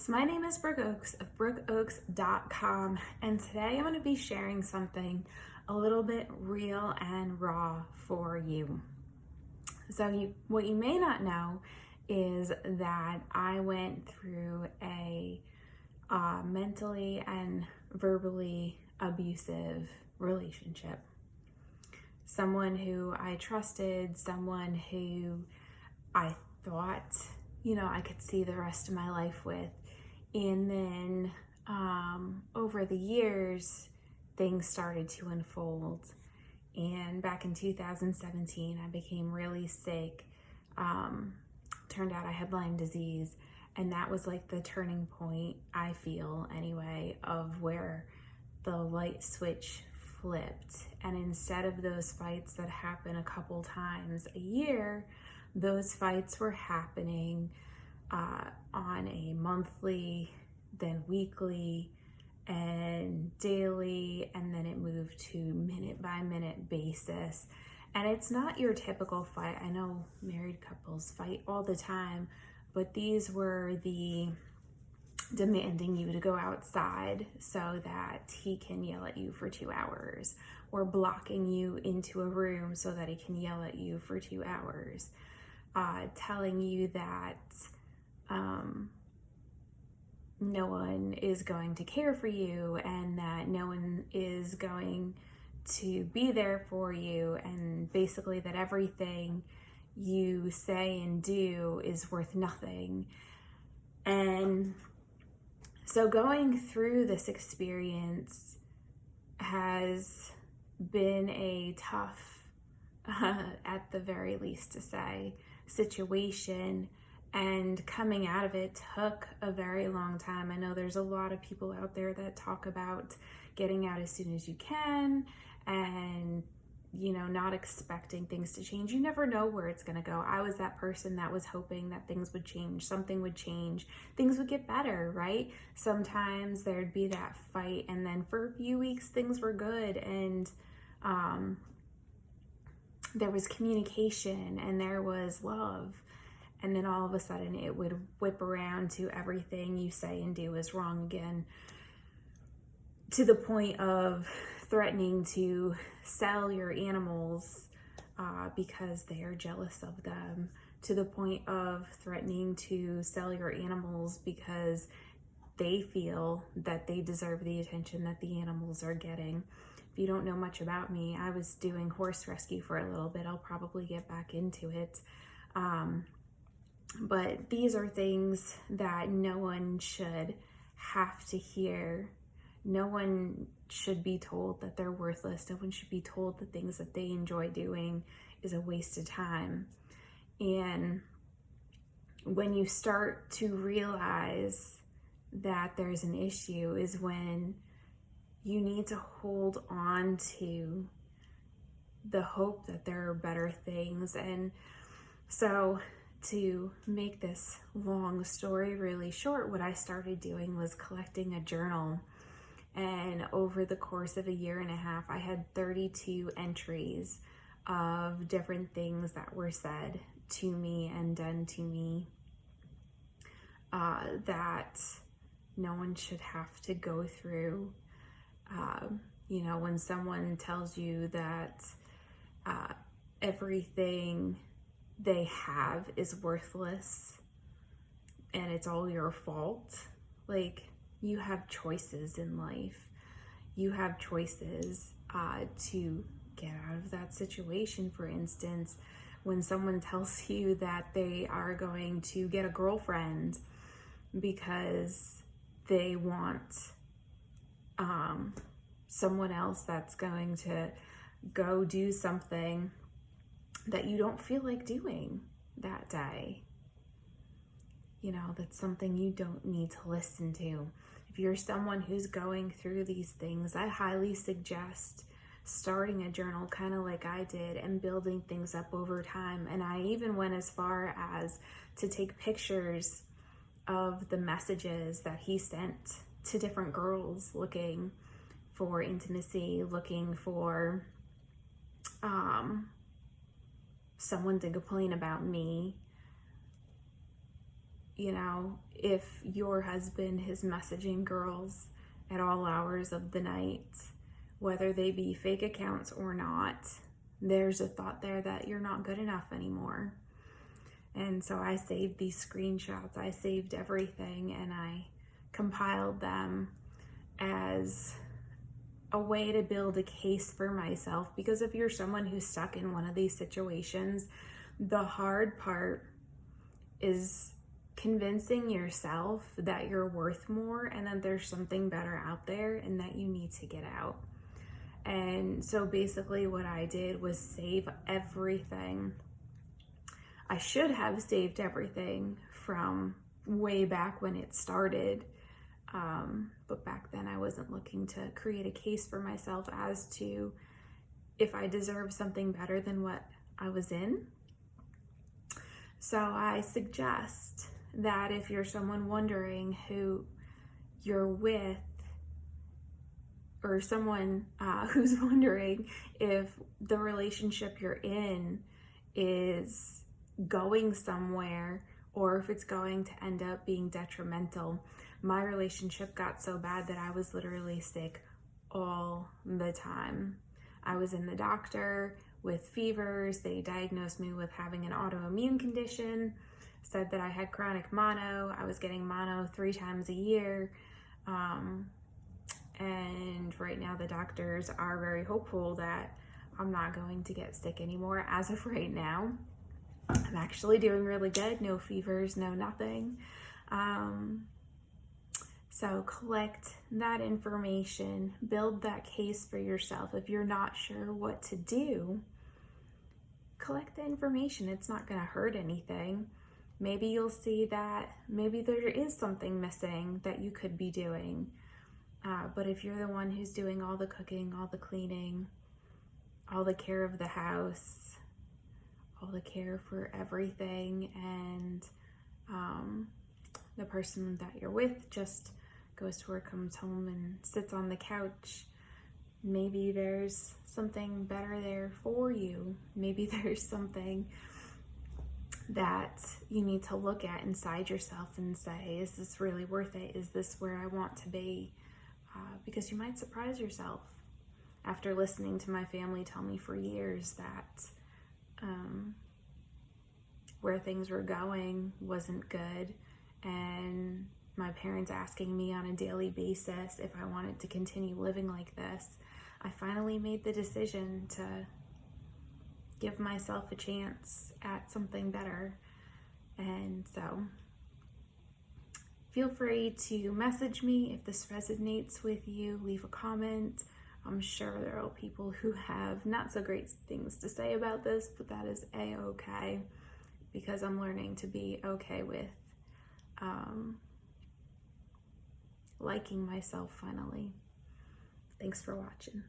So my name is Brooke Oaks of brookeoaks.com, and today I'm going to be sharing something a little bit real and raw for you. So what you may not know is that I went through a mentally and verbally abusive relationship. Someone who I trusted, someone who I thought, I could see the rest of my life with. And then over the years, things started to unfold. And back in 2017, I became really sick. Turned out I had Lyme disease. And that was like the turning point, I feel anyway, of where the light switch flipped. And instead of those fights that happen a couple times a year, those fights were happening on a monthly, then weekly, and daily, and then it moved to minute by minute basis. And it's not your typical fight. I know married couples fight all the time, but these were the demanding you to go outside so that he can yell at you for 2 hours, or blocking you into a room so that he can yell at you for 2 hours, telling you that no one is going to care for you and that no one is going to be there for you, and basically that everything you say and do is worth nothing. And so going through this experience has been a tough, at the very least to say, situation. And coming out of it took a very long time. I know there's a lot of people out there that talk about getting out as soon as you can and, not expecting things to change. You never know where it's going to go. I was that person that was hoping that things would change, something would change, things would get better, right? Sometimes there'd be that fight, and then for a few weeks things were good, and there was communication and there was love. And then all of a sudden it would whip around to everything you say and do is wrong again, to the point of threatening to sell your animals because they are jealous of them, to the point of threatening to sell your animals because they feel that they deserve the attention that the animals are getting. If you don't know much about me, I was doing horse rescue for a little bit. I'll probably get back into it. But these are things that no one should have to hear. No one should be told that they're worthless. No one should be told the things that they enjoy doing is a waste of time. And when you start to realize that there's an issue is when you need to hold on to the hope that there are better things. And so, to make this long story really short, what I started doing was collecting a journal. And over the course of a year and a half, I had 32 entries of different things that were said to me and done to me that no one should have to go through. When someone tells you that everything they have is worthless and it's all your fault, like, you have choices in life. You have choices to get out of that situation. For instance, when someone tells you that they are going to get a girlfriend because they want someone else that's going to go do something that you don't feel like doing that day. That's something you don't need to listen to. If you're someone who's going through these things, I highly suggest starting a journal kind of like I did and building things up over time. And I even went as far as to take pictures of the messages that he sent to different girls looking for intimacy, looking for someone to complain about me, if your husband is messaging girls at all hours of the night, whether they be fake accounts or not, there's a thought there that you're not good enough anymore. And so I saved these screenshots, I saved everything, and I compiled them as a way to build a case for myself. Because if you're someone who's stuck in one of these situations, the hard part is convincing yourself that you're worth more and that there's something better out there and that you need to get out. And so basically what I did was save everything. I should have saved everything from way back when it started. But back then I wasn't looking to create a case for myself as to if I deserve something better than what I was in. So I suggest that if you're someone wondering who you're with, or someone who's wondering if the relationship you're in is going somewhere or if it's going to end up being detrimental. My relationship got so bad that I was literally sick all the time. I was in the doctor with fevers. They diagnosed me with having an autoimmune condition, said that I had chronic mono. I was getting mono 3 times a year. And right now the doctors are very hopeful that I'm not going to get sick anymore. As of right now, I'm actually doing really good. No fevers, no nothing. So collect that information, build that case for yourself. If you're not sure what to do, collect the information. It's not going to hurt anything. Maybe you'll see that maybe there is something missing that you could be doing. But if you're the one who's doing all the cooking, all the cleaning, all the care of the house, all the care for everything, and the person that you're with just goes to work, comes home, and sits on the couch, maybe there's something better there for you. Maybe there's something that you need to look at inside yourself and say, is this really worth it? Is this where I want to be? Because you might surprise yourself after listening to my family tell me for years that where things were going wasn't good, and my parents asking me on a daily basis if I wanted to continue living like this. I finally made the decision to give myself a chance at something better. And so feel free to message me if this resonates with you. Leave a comment. I'm sure there are people who have not so great things to say about this, but that is a-okay, because I'm learning to be okay with liking myself finally. Thanks for watching.